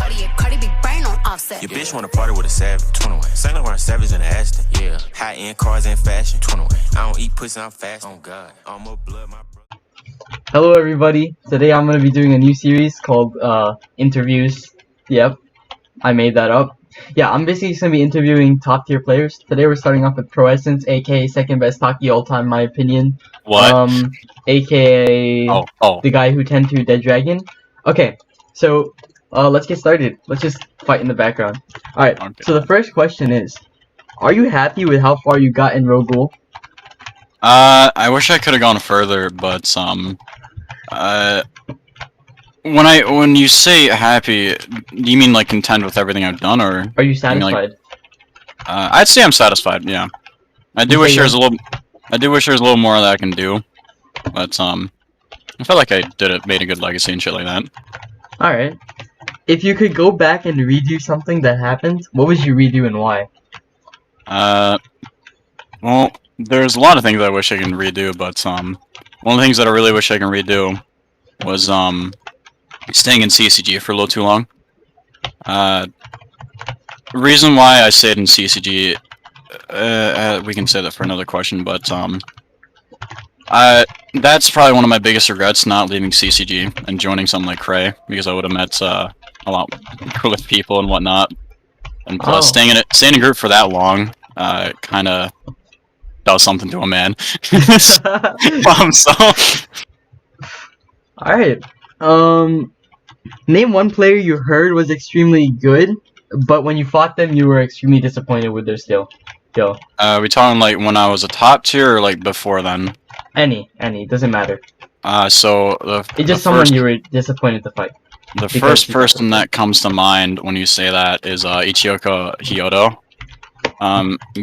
Your bitch wanna party with a savage, 21. Saint Laurent Savage in the Aston, yeah. High-end cars and fashion, 21. I don't eat pussy, I'm fast, on God. I'm more blood, my bro. Hello everybody, today I'm going to be doing a new series called Interviews. Yep, I made that up. Yeah, I'm basically going to be interviewing top tier players. Today we're starting off with ProEssence, aka second best Taki all time in my opinion. What? Aka Oh. the guy who tend to Dead Dragon. Okay, so let's get started. Let's just fight in the background. Alright, Okay. So the first question is, are you happy with how far you got in Ro-Ghoul? I wish I could have gone further, but when you say happy, do you mean like content with everything I've done, or are you satisfied? I'd say I'm satisfied. Yeah, I do wish there's a little more that I can do, but I felt like I made a good legacy and shit like that. All right. If you could go back and redo something that happened, what would you redo and why? Well, there's a lot of things I wish I can redo, but one of the things that I really wish I can redo was staying in CCG for a little too long. The reason why I stayed in CCG, we can say that for another question, but that's probably one of my biggest regrets, not leaving CCG and joining something like Cray, because I would have met a lot cooler people and whatnot. And plus, staying in a group for that long, kind of does something to a man. Alright. Name one player you heard was extremely good, but when you fought them, you were extremely disappointed with their skill. Go. We talking like when I was a top tier, or like before then? Any, doesn't matter. So it's just someone you were disappointed to fight. The first person that comes to mind when you say that is Ichioka Hyodo.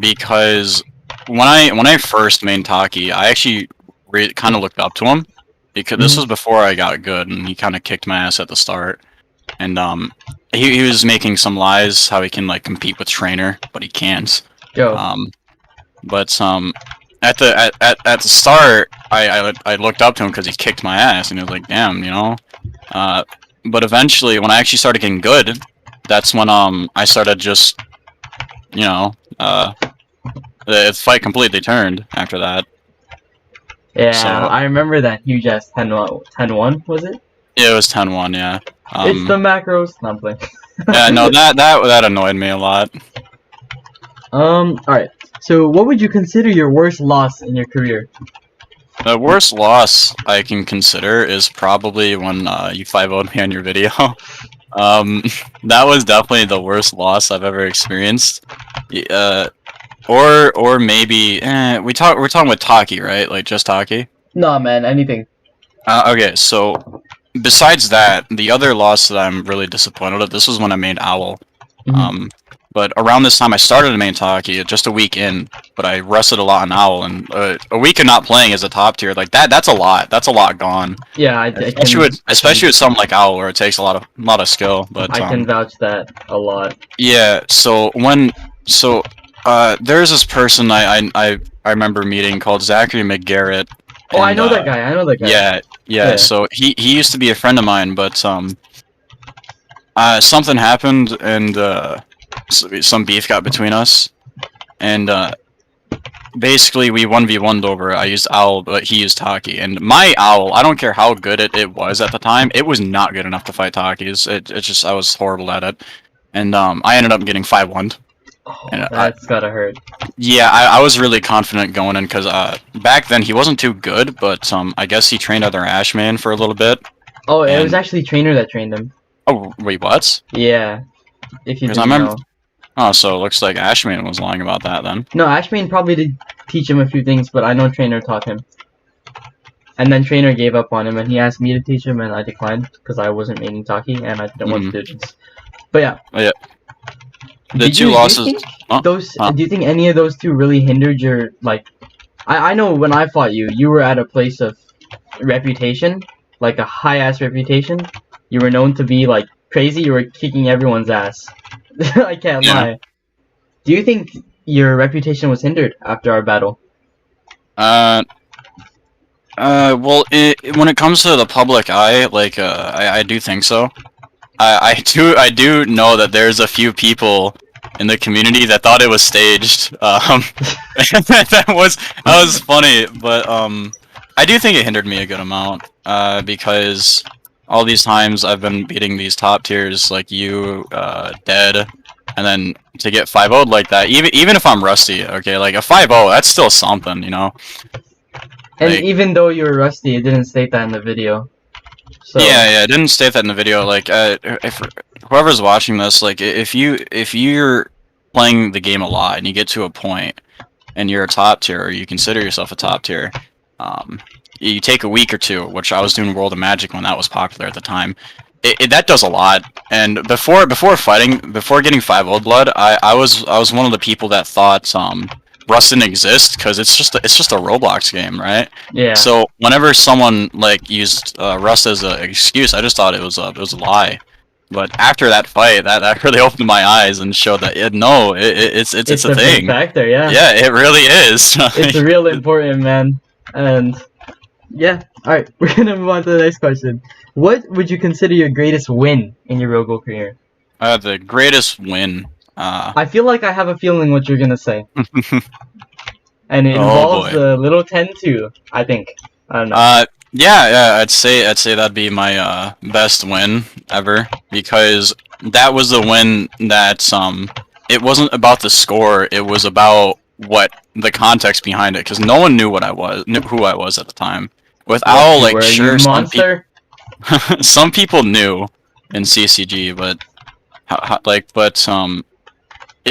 Because when I first main Taki, I actually kind of looked up to him, because this was before I got good, and he kind of kicked my ass at the start. And he was making some lies how he can like compete with Trainer, but he can't. Go. But at the start, I looked up to him because he kicked my ass, and he was like, damn, you know. But eventually, when I actually started getting good, that's when I started just, you know, the fight completely turned after that. Yeah, so, I remember that huge ass 10-1, was it? Yeah, it was 10-1, yeah. It's the macros. No, I'm playing. Yeah, no, that annoyed me a lot. Alright. So, what would you consider your worst loss in your career? The worst loss I can consider is probably when you 5-0'd me on your video. That was definitely the worst loss I've ever experienced. Or maybe we're talking with Taki, right? Like just Taki? Nah, man, anything. Okay, so besides that, the other loss that I'm really disappointed at, this was when I made Owl. But around this time I started to main Taki, just a week in, but I rested a lot on Owl, and a week of not playing as a top tier, like that's a lot. That's a lot gone. Yeah, especially with something like Owl, where it takes a lot of skill. But I can vouch that a lot. Yeah. So there's this person I remember meeting called Zachary McGarrett. Oh, and, I know that guy. Yeah. So he used to be a friend of mine, but something happened, and some beef got between us, and basically we 1v1'd over. I used Owl, but he used Taki, and my Owl, I don't care how good it was at the time, it was not good enough to fight Taki's. It just, I was horrible at it, and I ended up getting 5-1'd. Oh, that's gotta hurt. Yeah, I was really confident going in, because back then he wasn't too good, but I guess he trained other Ashman for a little bit. Oh, it was actually Trainer that trained him. Oh, wait, what? Yeah. If you didn't know. Oh, so it looks like Ashman was lying about that then. No, Ashman probably did teach him a few things, but I know Trainer taught him. And then Trainer gave up on him, and he asked me to teach him, and I declined, because I wasn't maining Taki, and I didn't want students. But yeah. Oh, yeah. The two losses... Do you think any of those two really hindered your, like... I know when I fought you, you were at a place of reputation, like a high-ass reputation. You were known to be, like, crazy. You were kicking everyone's ass. I can't lie. Do you think your reputation was hindered after our battle? Well, when it comes to the public eye, like, I do think so. I do know that there's a few people in the community that thought it was staged. That was funny, but I do think it hindered me a good amount. Because all these times I've been beating these top tiers like you, Dead, and then to get 5-0'd like that, even if I'm rusty, okay, like a 5-0, that's still something, you know. And Like, even though you were rusty, it didn't state that in the video. So yeah, I didn't state that in the video. Like, if whoever's watching this, like, if you're playing the game a lot and you get to a point and you're a top tier, or you consider yourself a top tier, you take a week or two, which I was doing World of Magic when that was popular at the time. That does a lot. And before getting 5 old blood, I was one of the people that thought Rust didn't exist because it's just a Roblox game, right? yeah. So whenever someone like used Rust as an excuse, I just thought it was a lie. But after that fight, that really opened my eyes and showed that it's a big thing. factor, yeah. Yeah, it really is. It's real important, man. And yeah, alright, we're gonna move on to the next question. What would you consider your greatest win in your Ro-Ghoul career? The greatest win. I feel like I have a feeling what you're gonna say. And it Oh, involves boy. the little 10-2, I think. I don't know. Yeah, I'd say that'd be my best win ever, because that was the win that it wasn't about the score, it was about what the context behind it, because no one knew who I was at the time. Without like, Were you sure, monster? some people knew in CCG, but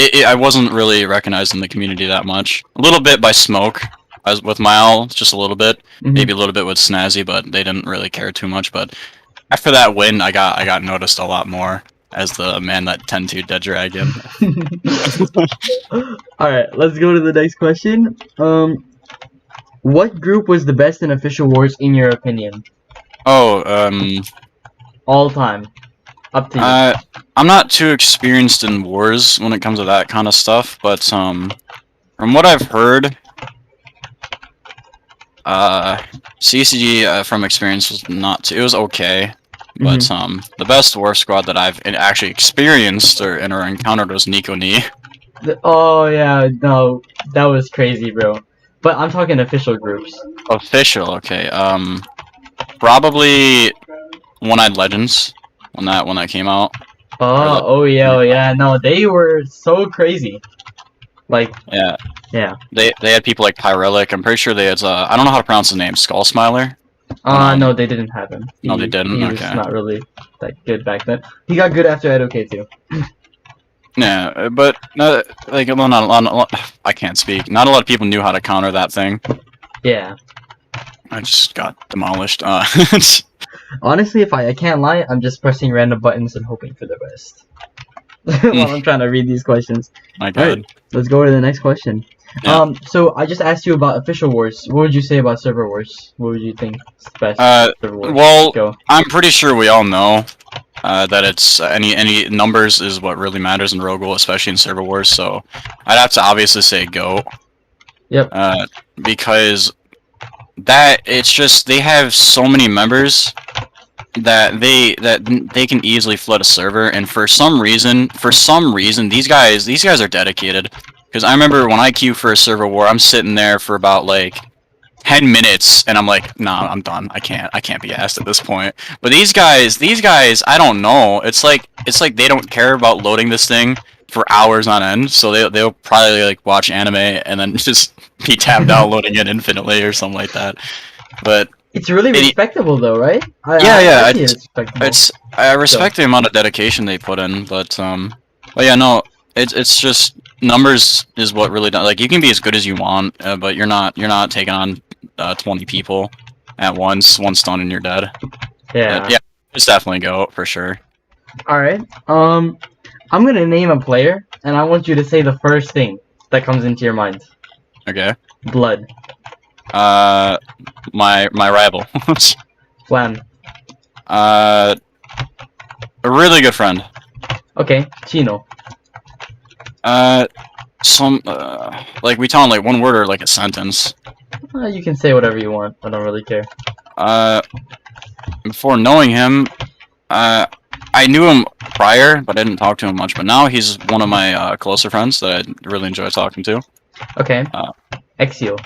I wasn't really recognized in the community that much. A little bit by Smoke, as with Mile, just a little bit. Mhm. Maybe a little bit with Snazzy, but they didn't really care too much. But after that win, I got noticed a lot more as the man that 10-2 dead dragon. Alright, let's go to the next question. What group was the best in official wars in your opinion? Oh, All time. Up to you. I'm not too experienced in wars when it comes to that kind of stuff, but from what I've heard, CCG from experience was it was okay, but the best war squad that I've actually experienced or encountered was Nico Ni. Oh yeah, no, that was crazy, bro. But I'm talking official groups. Official, okay. Probably One-Eyed Legends when that came out. Oh yeah, no, they were so crazy. Like, Yeah. yeah. They had people like Pyrelic. I'm pretty sure they had I don't know how to pronounce his name. Skull Smiler. No, they didn't have him. No, they didn't? He was Okay. not really that good back then. He got good after Edo K2. Yeah, but not I can't speak. Not a lot of people knew how to counter that thing. Yeah. I just got demolished. Honestly, if I can't lie, I'm just pressing random buttons and hoping for the best. While I'm trying to read these questions. My God. Alright, let's go to the next question. Yeah. So I just asked you about official wars. What would you say about server wars? What would you think is the best server wars? Well, Go. I'm pretty sure we all know that it's any numbers is what really matters in Ro-Ghoul, especially in server wars. So I'd have to obviously say GOAT. Yep. Because it's just they have so many members that they can easily flood a server, and for some reason these guys are dedicated. Because I remember when I queue for a server war, I'm sitting there for about like 10 minutes, and I'm like, nah, I'm done. I can't be asked at this point. But these guys, I don't know. It's like they don't care about loading this thing for hours on end. So they'll probably like watch anime and then just be tabbed out loading it infinitely or something like that. But it's really respectable, though, right? Yeah, I I respect the amount of dedication they put in, but yeah, no, it's just numbers is what really does. Like, you can be as good as you want, but you're not taking on 20 people at once. One stun and you're dead. Yeah. But, yeah, it's definitely GOAT for sure. All right. I'm gonna name a player, and I want you to say the first thing that comes into your mind. Okay. Blood. My rival. Flam. A really good friend. Okay. Chino. Like, we tell him like one word or like a sentence. You can say whatever you want. I don't really care. Before knowing him, I knew him prior, but I didn't talk to him much. But now he's one of my closer friends that I really enjoy talking to. Okay. Uh, Exio.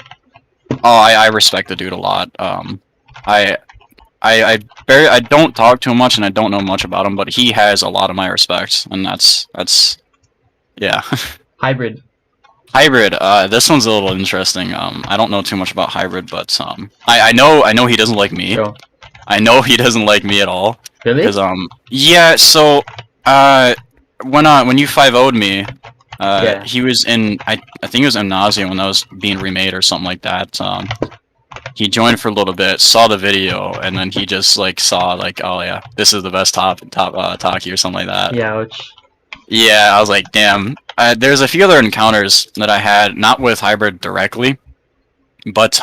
Oh, I respect the dude a lot. I don't talk to him much, and I don't know much about him, but he has a lot of my respect, and that's yeah. Hybrid. Hybrid. This one's a little interesting. I don't know too much about Hybrid, but I know he doesn't like me. Go. I know he doesn't like me at all. Really? Because yeah. So when you 5-0'd me, Yeah. he was in I think it was in Nausea when that was being remade or something like that. He joined for a little bit, saw the video, and then he just like saw like, oh yeah, this is the best top Taki or something like that. Yeah. Ouch. Yeah, I was like, damn. There's a few other encounters that I had, not with Hybrid directly, but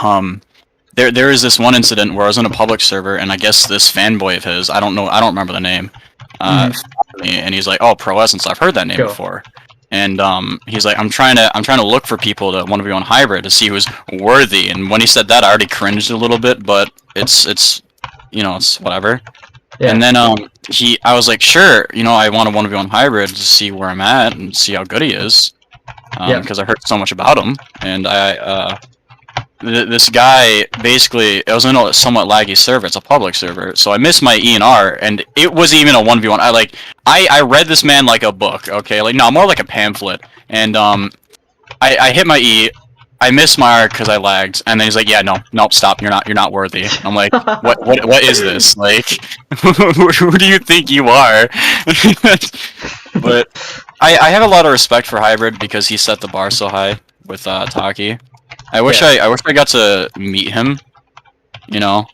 there is this one incident where I was in a public server, and I guess this fanboy of his, I don't remember the name, followed me, and he's like, oh, ProEssence, I've heard that name before. And he's like, I'm trying to look for people to want to be on Hybrid to see who's worthy. And when he said that, I already cringed a little bit, but it's you know, it's whatever. Yeah. And then I was like, sure, you know, I want to be on Hybrid to see where I'm at and see how good he is, because I heard so much about him. And this guy basically, it was in a somewhat laggy server. It's a public server, so I missed my E&R, and it wasn't even a 1v1. I read this man like a book, okay, like no, more like a pamphlet. And I hit my E. I missed my R because I lagged, and then he's like, "Yeah, nope, stop. You're not worthy." I'm like, "What is this? Like, who do you think you are?" But I have a lot of respect for Hybrid because he set the bar so high with Taki. I wish I got to meet him, you know,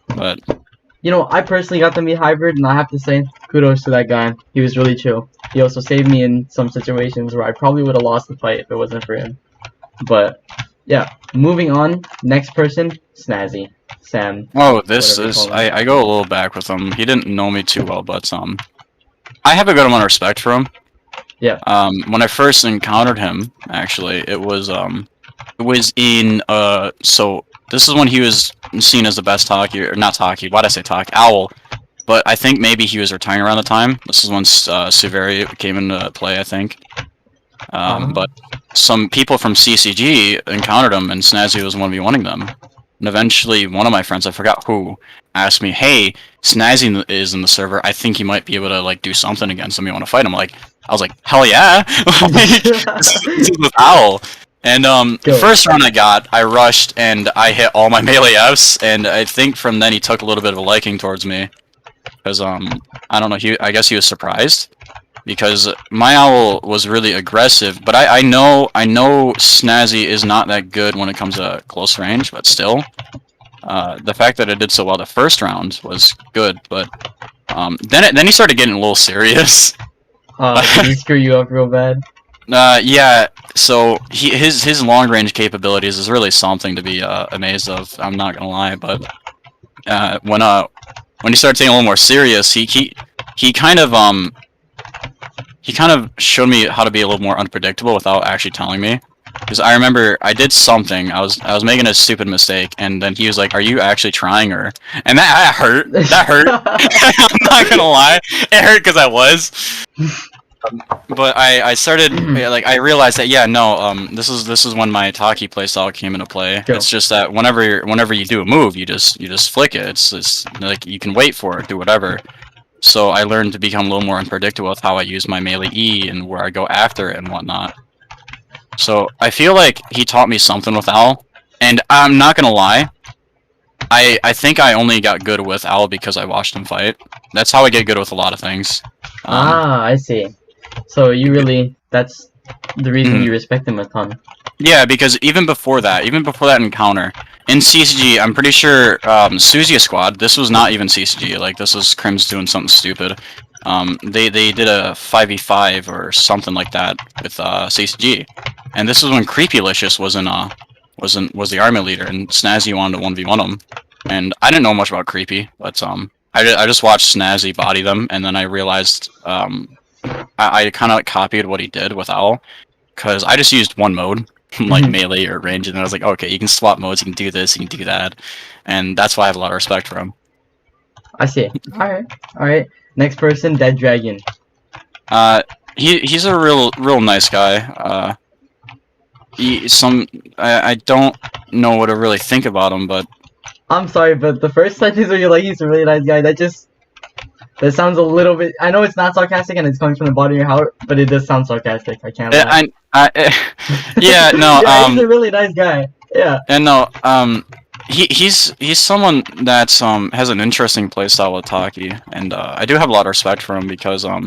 but You know, I personally got to meet Hybrid, and I have to say, kudos to that guy. He was really chill. He also saved me in some situations where I probably would have lost the fight if it wasn't for him. But yeah, moving on. Next person, Snazzy, Sam. oh, this is I go a little back with him. He didn't know me too well, but I have a good amount of respect for him. Yeah. When I first encountered him, actually, it was in so this is when he was seen as the best Taki, or not Taki. Why'd I say Taki? Owl. But I think maybe he was retiring around the time. This is when Suveri came into play, I think. But some people from CCG encountered him, and Snazzy was 1v1ing them. And eventually, one of my friends, I forgot who, asked me, "Hey, Snazzy is in the server. I think he might be able to like do something against him. You want to fight him?" I was like, "Hell yeah!" This is with Owl. And the first round I rushed and I hit all my melee Fs, and I think from then he took a little bit of a liking towards me, because I don't know, I guess he was surprised. Because my Owl was really aggressive, but I know Snazzy is not that good when it comes to close range, but still, the fact that I did so well the first round was good. But then he started getting a little serious. Did he screw you up real bad? Yeah. So his long range capabilities is really something to be amazed of. I'm not gonna lie, but when he started taking a little more serious, he kind of showed me how to be a little more unpredictable without actually telling me. Because I remember I did something, I was making a stupid mistake, and then he was like, "Are you actually trying?" And that hurt. That hurt. I'm not gonna lie, it hurt because I was. But I started like, I realized that this is when my Taki playstyle came into play. Go. It's just that whenever you do a move, you just flick it. It's like you can wait for it, do whatever. So I learned to become a little more unpredictable with how I use my melee E and where I go after it and whatnot. So I feel like he taught me something with Owl, and I'm not gonna lie, I think I only got good with Owl because I watched him fight. That's how I get good with a lot of things. I see. So that's the reason you respect him a ton. Yeah, because even before that encounter, in CCG, I'm pretty sure, Suzia Squad, this was not even CCG, like, this was Crims doing something stupid. They did a 5v5 or something like that with, CCG. And this was when Creepylicious was the army leader, and Snazzy wanted to 1v1 him. And I didn't know much about Creepy, but, I just watched Snazzy body them, and then I realized, I kind of copied what he did with Owl, because I just used one mode, like melee or range, and I was like, okay, you can swap modes, you can do this, you can do that, and that's why I have a lot of respect for him. I see. Alright. Next person, Dead Dragon. He's a real nice guy. I don't know what to really think about him, but I'm sorry, but the first sentence where you're like, he's a really nice guy, that sounds a little bit. I know it's not sarcastic and it's coming from the bottom of your heart, but it does sound sarcastic. I can't lie. Yeah, no, yeah, he's a really nice guy. Yeah. And no, he's someone that's has an interesting playstyle with Taki, and I do have a lot of respect for him because I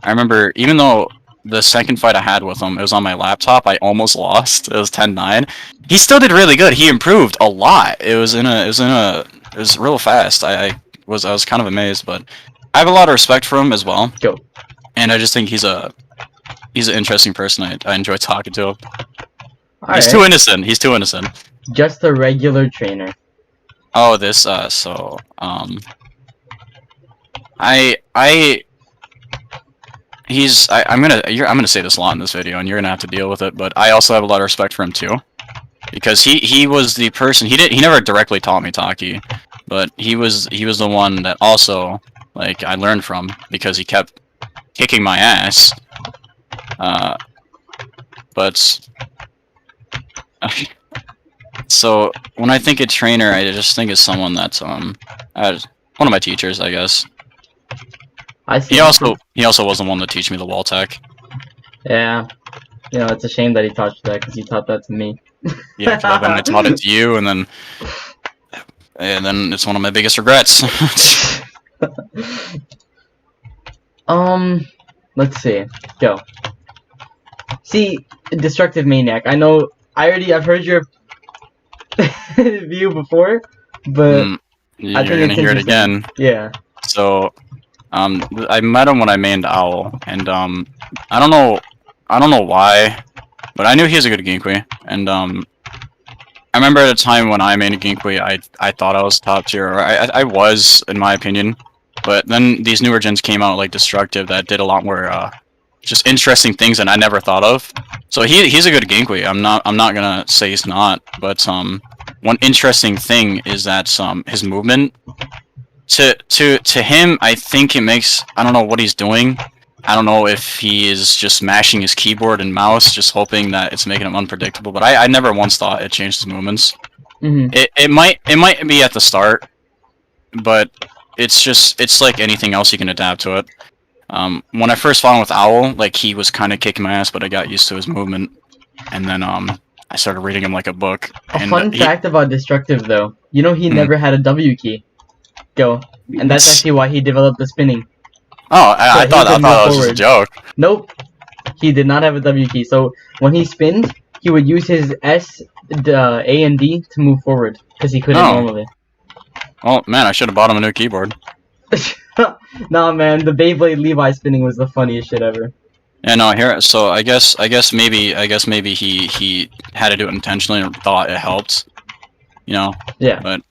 remember even though the second fight I had with him, it was on my laptop, I almost lost. It was 10-9. He still did really good. He improved a lot. It was real fast. I was kind of amazed, but I have a lot of respect for him as well. Go. And I just think he's an interesting person. I enjoy talking to him. He's too innocent. He's too innocent. Just a regular trainer. Oh, this I'm gonna say this a lot in this video, and you're gonna have to deal with it. But I also have a lot of respect for him too, because he was the person. He never directly taught me Taki, but he was the one that also like I learned from because he kept kicking my ass. But so when I think of trainer, I just think of someone that's one of my teachers, I guess. I see. He also was the one to teach me the wall tech. Yeah. You know, it's a shame that he taught you that because he taught that to me. Yeah, because then I taught it to you, and then it's one of my biggest regrets. Let's see. Go. See, Destructive Maniac. I've heard your view before, but I you're think gonna it's hear it interesting. again. Yeah. So, I met him when I mained Owl, and I don't know why, but I knew he was a good Ginkui, and I remember at a time when I made a Ginkui, I thought I was top tier, or I was in my opinion, but then these newer gens came out like Destructive that did a lot more just interesting things that I never thought of. So he's a good Ginkui. I'm not gonna say he's not, but one interesting thing is that his movement. To him, I think it makes. I don't know what he's doing. I don't know if he is just mashing his keyboard and mouse, just hoping that it's making him unpredictable. But I never once thought it changed his movements. Mm-hmm. It might be at the start, but it's like anything else, you can adapt to it. When I first fought him with Owl, like he was kind of kicking my ass, but I got used to his movement, and then I started reading him like a book. A fun fact about Destructive though, you know he never had a W key. Go. And that's actually why he developed the spinning. Oh, I thought that was just a joke. Nope. He did not have a W key. So when he spinned, he would use his S, A, and D to move forward because he couldn't normally. Oh man, I should have bought him a new keyboard. Nah, man, the Beyblade Levi spinning was the funniest shit ever. Yeah, no, here. So I guess maybe he had to do it intentionally and thought it helped. You know. Yeah. But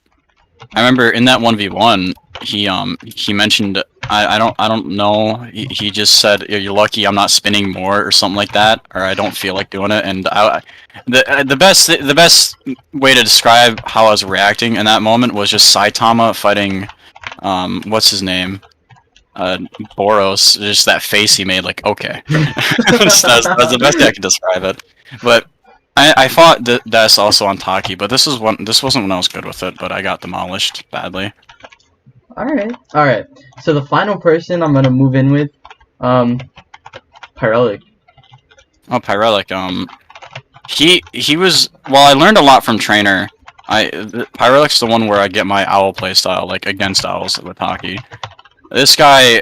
I remember in that 1v1, he mentioned I don't know. He just said you're lucky I'm not spinning more or something like that, or I don't feel like doing it. And the best way to describe how I was reacting in that moment was just Saitama fighting what's his name, Boros. Just that face he made, like okay. that's the best way I can describe it. But I fought Des also on Taki, but this wasn't when I was good with it, but I got demolished badly. Alright. So the final person I'm gonna move in with, Pyrelic. Oh, Pyrelic. He was, well, I learned a lot from Trainer. Pyrelic's the one where I get my Owl playstyle, like against Owls with Taki. This guy,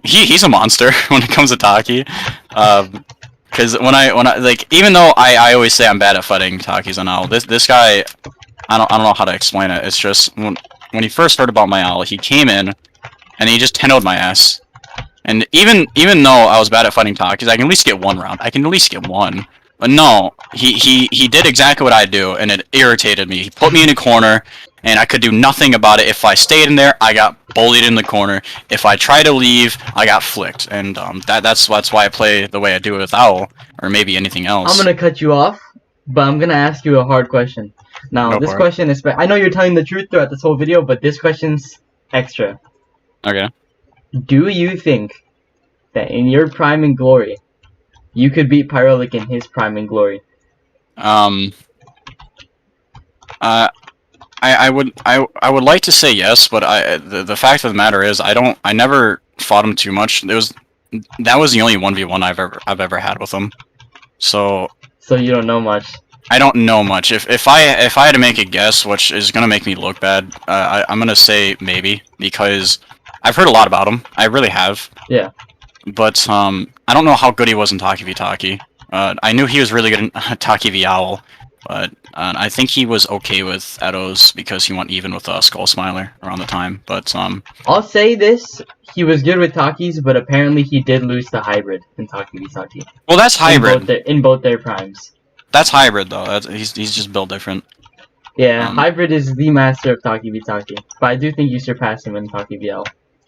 he's a monster when it comes to Taki. Because when I like, even though I always say I'm bad at fighting Takis on Owl, this guy, I don't know how to explain it. It's just when he first heard about my Owl, he came in and he just 10-0'd my ass. And even though I was bad at fighting Takis, I can at least get one round. I can at least get one. But no, he did exactly what I do, and it irritated me. He put me in a corner, and I could do nothing about it. If I stayed in there, I got bullied in the corner. If I tried to leave, I got flicked. And that's why I play the way I do with Owl, or maybe anything else. I'm gonna cut you off, but I'm gonna ask you a hard question. Now, this question is... I know you're telling the truth throughout this whole video, but this question's extra. Okay. Do you think that in your prime and glory, you could beat Pyrolik in his prime and glory? I would like to say yes, but the fact of the matter is I never fought him too much. That was the only 1v1 I've ever had with him. So you don't know much. I don't know much. If I had to make a guess, which is gonna make me look bad, I'm gonna say maybe, because I've heard a lot about him. I really have. Yeah. But I don't know how good he was in Taki v Taki. I knew he was really good in Taki v Owl, but I think he was okay with Edo's because he went even with Skull Smiler around the time. But I'll say this: he was good with Takis, but apparently he did lose to Hybrid in Taki v Taki. well, that's hybrid. In both their primes. That's hybrid though. He's just built different. Yeah, Hybrid is the master of Taki v Taki, but I do think you surpassed him in Taki v L.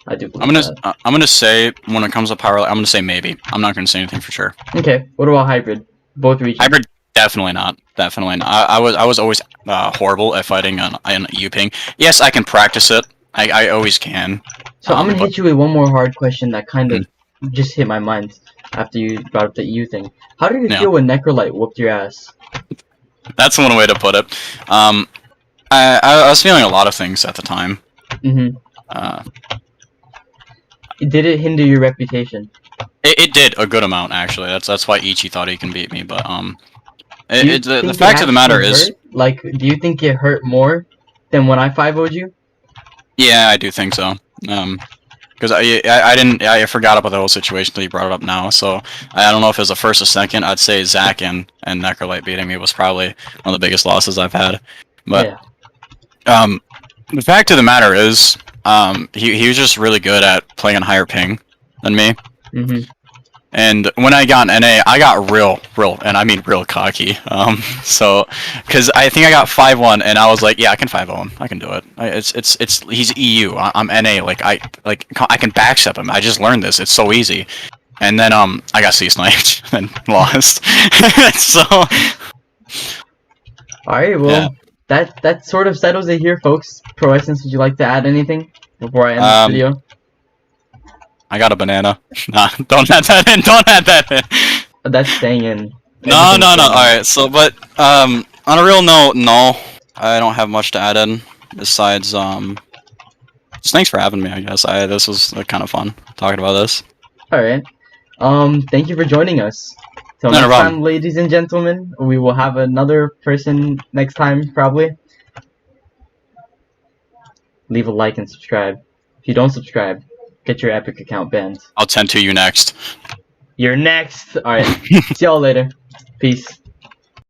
I do believe that. I'm gonna say when it comes to power, I'm gonna say maybe. I'm not gonna say anything for sure. Okay, what about Hybrid? Both regions. Hybrid, definitely not. Definitely not. I was always horrible at fighting on U-ping. Yes, I can practice it. I always can. So I'm gonna hit you with one more hard question that kind of just hit my mind after you brought up the EU thing. How did it feel when Necrolite whooped your ass? That's one way to put it. I was feeling a lot of things at the time. Did it hinder your reputation? It did a good amount actually. That's why Ichi thought he can beat me. But the fact of the matter is, like, do you think it hurt more than when I 5-0'd you? Yeah, I do think so. Because I forgot about the whole situation until you brought it up now. So I don't know if it was the first or second. I'd say Zach and Necrolite beating me was probably one of the biggest losses I've had. But the fact of the matter is, he was just really good at playing on higher ping than me. And when I got in NA, I got real, and I mean real cocky. So, because I think I got 5-1, and I was like, yeah, I can 5-0 him. I can do it. He's EU. I'm NA. I can backstep him. I just learned this. It's so easy. And then I got C-sniped and lost. So. All right. Well, that sort of settles it here, folks. ProEssence, would you like to add anything before I end this video? I got a banana. Nah, don't add that in. Don't add that in. That's staying in. No. Alright, so, but, on a real note, no. I don't have much to add in. Besides, just thanks for having me, I guess. This was kind of fun, talking about this. Alright. Thank you for joining us. Till next time, ladies and gentlemen. We will have another person next time, probably. Leave a like and subscribe. If you don't subscribe, get your Epic account banned. I'll tend to you next. You're next! Alright. See y'all later. Peace.